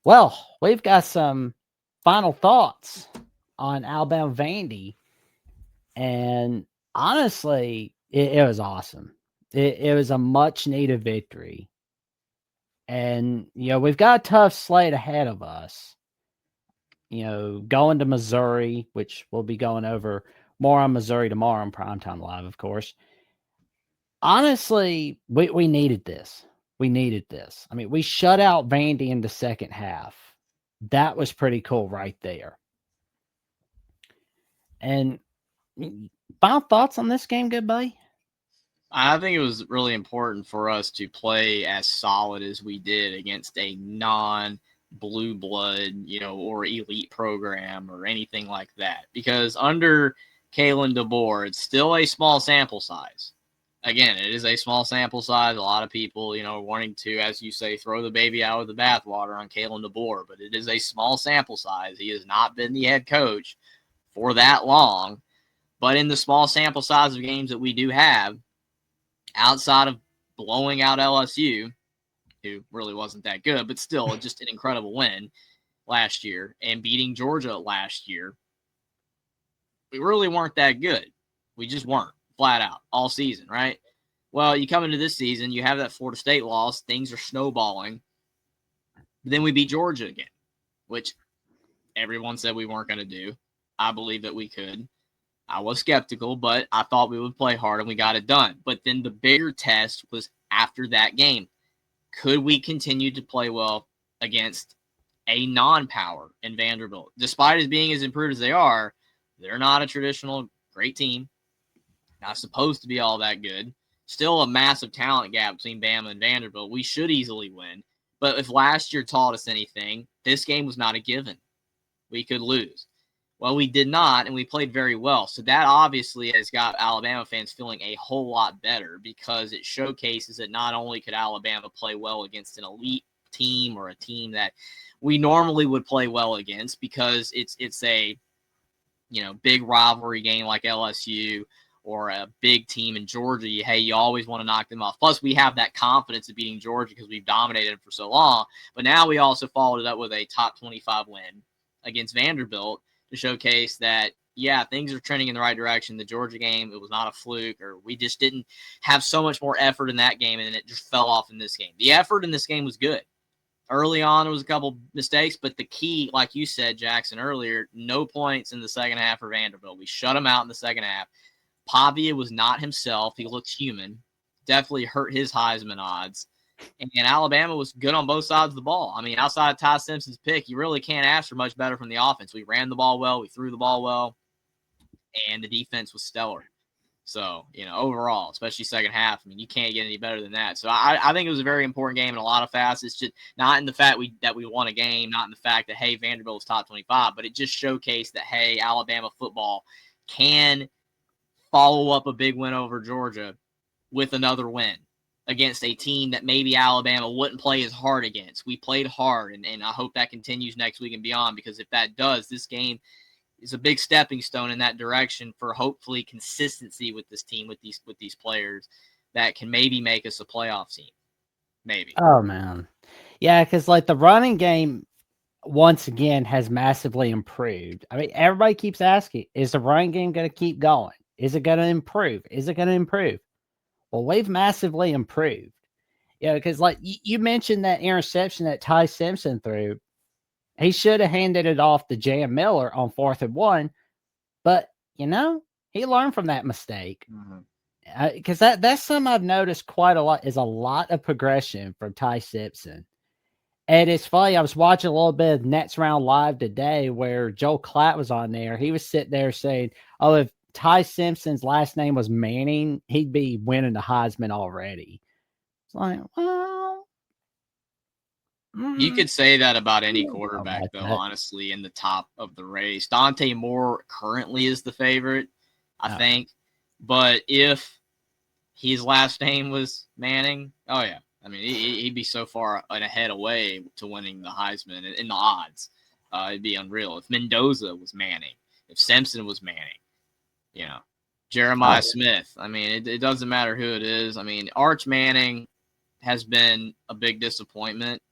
Well, we've got some final thoughts on Alabama Vandy, and honestly, it was awesome. It was a much needed victory, and we've got a tough slate ahead of us. Going to Missouri, which we'll be going over more on Missouri tomorrow on Primetime Live, of course. Honestly, we needed this. We needed this. I mean, we shut out Vandy in the second half. That was pretty cool right there. And final thoughts on this game, good buddy? I think it was really important for us to play as solid as we did against a non-blue blood, or elite program or anything like that. Because under Kalen DeBoer, it's still a small sample size. Again, it is a small sample size. A lot of people, wanting to, as you say, throw the baby out with the bathwater on Kalen DeBoer, but it is a small sample size. He has not been the head coach for that long. But in the small sample size of games that we do have, outside of blowing out LSU, who really wasn't that good, but still just an incredible win last year, and beating Georgia last year, we really weren't that good. We just weren't, flat out, all season, right? Well, you come into this season, you have that Florida State loss, things are snowballing. Then we beat Georgia again, which everyone said we weren't going to do. I believe that we could. I was skeptical, but I thought we would play hard and we got it done. But then the bigger test was after that game. Could we continue to play well against a non-power in Vanderbilt? Despite it being as improved as they are, they're not a traditional great team. Not supposed to be all that good. Still a massive talent gap between Bama and Vanderbilt. We should easily win. But if last year taught us anything, this game was not a given. We could lose. Well, we did not, and we played very well. So that obviously has got Alabama fans feeling a whole lot better because it showcases that not only could Alabama play well against an elite team or a team that we normally would play well against because it's a big rivalry game like LSU or a big team in Georgia. You always want to knock them off. Plus, we have that confidence of beating Georgia because we've dominated them for so long. But now we also followed it up with a top 25 win against Vanderbilt to showcase that, things are trending in the right direction. The Georgia game, it was not a fluke, or we just didn't have so much more effort in that game, and it just fell off in this game. The effort in this game was good. Early on, there was a couple mistakes, but the key, like you said, Jackson, earlier, no points in the second half for Vanderbilt. We shut them out in the second half. Pavia was not himself. He looked human. Definitely hurt his Heisman odds. And Alabama was good on both sides of the ball. I mean, outside of Ty Simpson's pick, you really can't ask for much better from the offense. We ran the ball well. We threw the ball well. And the defense was stellar. So, overall, especially second half, I mean, you can't get any better than that. So I think it was a very important game in a lot of facets. Just not in the fact that we won a game, not in the fact that, hey, Vanderbilt was top 25, but it just showcased that, hey, Alabama football can follow up a big win over Georgia with another win against a team that maybe Alabama wouldn't play as hard against. We played hard, and I hope that continues next week and beyond, because if that does, this game is a big stepping stone in that direction for hopefully consistency with this team, with these players that can maybe make us a playoff team. Maybe. Oh, man. Yeah, because, the running game, once again, has massively improved. I mean, everybody keeps asking, is the running game going to keep going? Is it going to improve? Is it going to improve? Well, we've massively improved. Yeah, because you mentioned that interception that Ty Simpson threw. He should have handed it off to Jam Miller on 4th and 1, but he learned from that mistake. Because that's something I've noticed quite a lot, is a lot of progression from Ty Simpson. And it's funny, I was watching a little bit of Nets Round Live today where Joel Klatt was on there. He was sitting there saying, oh, if Ty Simpson's last name was Manning, he'd be winning the Heisman already. It's like, well, You could say that about any quarterback, though, that. honestly, in the top of the race. Dante Moore currently is the favorite, I think. But if his last name was Manning, oh, yeah. I mean, he'd be so far ahead away to winning the Heisman in the odds. It'd be unreal. If Mendoza was Manning, if Simpson was Manning, Jeremiah Smith. I mean, it doesn't matter who it is. I mean, Arch Manning has been a big disappointment,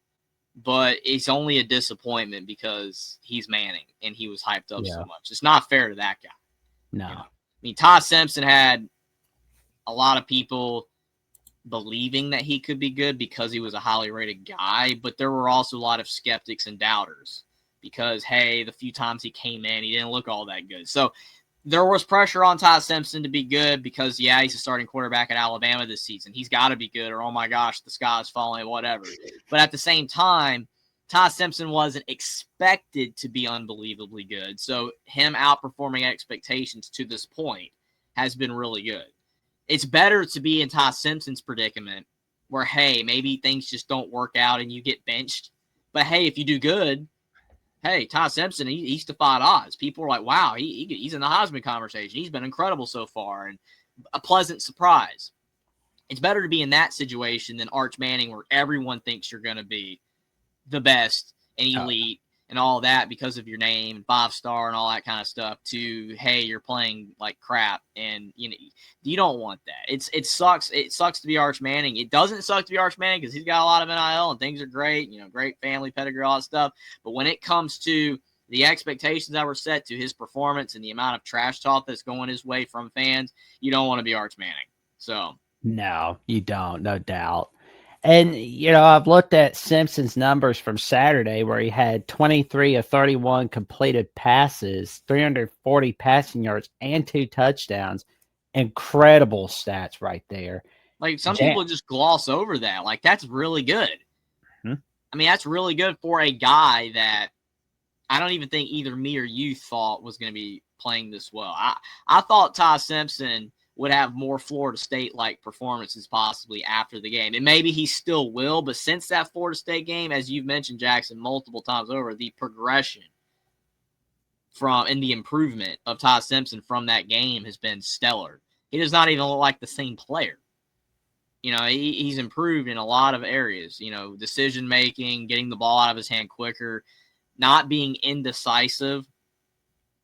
but it's only a disappointment because he's Manning and he was hyped up so Yeah. much. It's not fair to that guy. No. You know? I mean, Todd Simpson had a lot of people believing that he could be good because he was a highly rated guy, but there were also a lot of skeptics and doubters because, hey, the few times he came in, he didn't look all that good. So there was pressure on Todd Simpson to be good because, yeah, he's a starting quarterback at Alabama this season. He's got to be good or, oh, my gosh, the sky's falling, whatever. But at the same time, Todd Simpson wasn't expected to be unbelievably good. So him outperforming expectations to this point has been really good. It's better to be in Todd Simpson's predicament where, hey, maybe things just don't work out and you get benched. But, hey, if you do good, hey, Todd Simpson, he's defied odds. People are like, wow, he's in the Heisman conversation. He's been incredible so far and a pleasant surprise. It's better to be in that situation than Arch Manning where everyone thinks you're going to be the best and elite and all that because of your name, 5-star and all that kind of stuff to, hey, you're playing like crap. And, you know, you don't want that. It sucks. It sucks to be Arch Manning. It doesn't suck to be Arch Manning because he's got a lot of NIL and things are great, you know, great family pedigree, all that stuff. But when it comes to the expectations that were set to his performance and the amount of trash talk that's going his way from fans, you don't want to be Arch Manning. So. No, you don't. No doubt. And, you know, I've looked at Simpson's numbers from Saturday where he had 23 of 31 completed passes, 340 passing yards, and 2 touchdowns. Incredible stats right there. Like, some people just gloss over that. Like, that's really good. Hmm? I mean, that's really good for a guy that I don't even think either me or you thought was going to be playing this well. I thought Todd Simpson would have more Florida State-like performances possibly after the game. And maybe he still will, but since that Florida State game, as you've mentioned, Jackson, multiple times over, the progression and the improvement of Todd Simpson from that game has been stellar. He does not even look like the same player. You know, he's improved in a lot of areas, you know, decision-making, getting the ball out of his hand quicker, not being indecisive,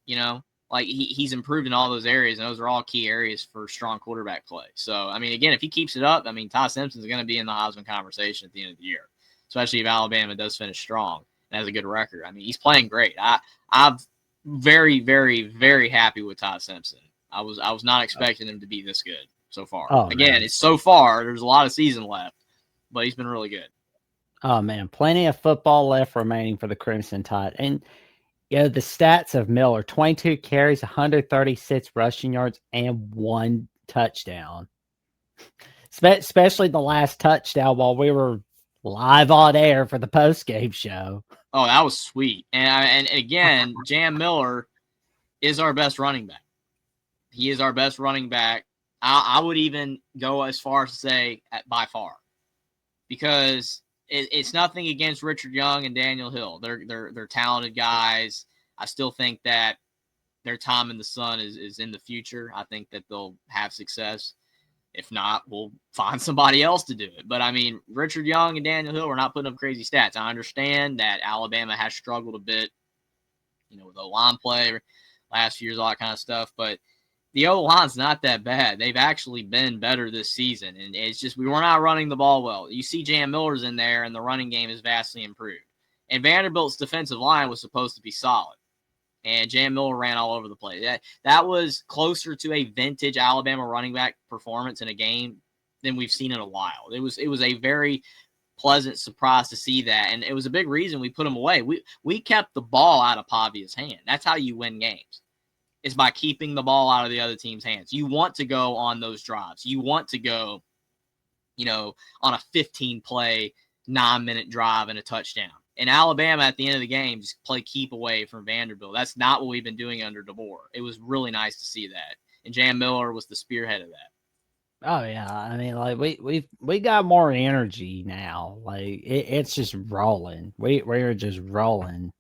you know. Like, he's improved in all those areas, and those are all key areas for strong quarterback play. So, I mean, again, if he keeps it up, I mean, Todd Simpson's going to be in the Heisman conversation at the end of the year, especially if Alabama does finish strong and has a good record. I mean, he's playing great. I'm very, very, very happy with Todd Simpson. I was not expecting him to be this good so far. Oh, again, man. it's so far. There's a lot of season left, but he's been really good. Oh, man. Plenty of football left remaining for the Crimson Tide. And, you know, the stats of Miller, 22 carries, 136 rushing yards, and 1 touchdown. Especially the last touchdown while we were live on air for the post-game show. Oh, that was sweet. And again, Jam Miller is our best running back. He is our best running back. I would even go as far as to say by far, because it's nothing against Richard Young and Daniel Hill. They're talented guys. I still think that their time in the sun is in the future. I think that they'll have success. If not, we'll find somebody else to do it. But, I mean, Richard Young and Daniel Hill are not putting up crazy stats. I understand that Alabama has struggled a bit, you know, with O-line play last year's, all that kind of stuff. But the O-line's not that bad. They've actually been better this season. And it's just we were not running the ball well. You see Jam Miller's in there, and the running game is vastly improved. And Vanderbilt's defensive line was supposed to be solid. And Jam Miller ran all over the place. That was closer to a vintage Alabama running back performance in a game than we've seen in a while. It was a very pleasant surprise to see that, and it was a big reason we put him away. We kept the ball out of Pavia's hand. That's how you win games, is by keeping the ball out of the other team's hands. You want to go on those drives. You want to go, you know, on a 15-play, 9-minute drive and a touchdown. And Alabama, at the end of the game, just play keep away from Vanderbilt. That's not what we've been doing under DeBoer. It was really nice to see that. And Jam Miller was the spearhead of that. Oh yeah, I mean, like we got more energy now. Like it's just rolling. We're just rolling.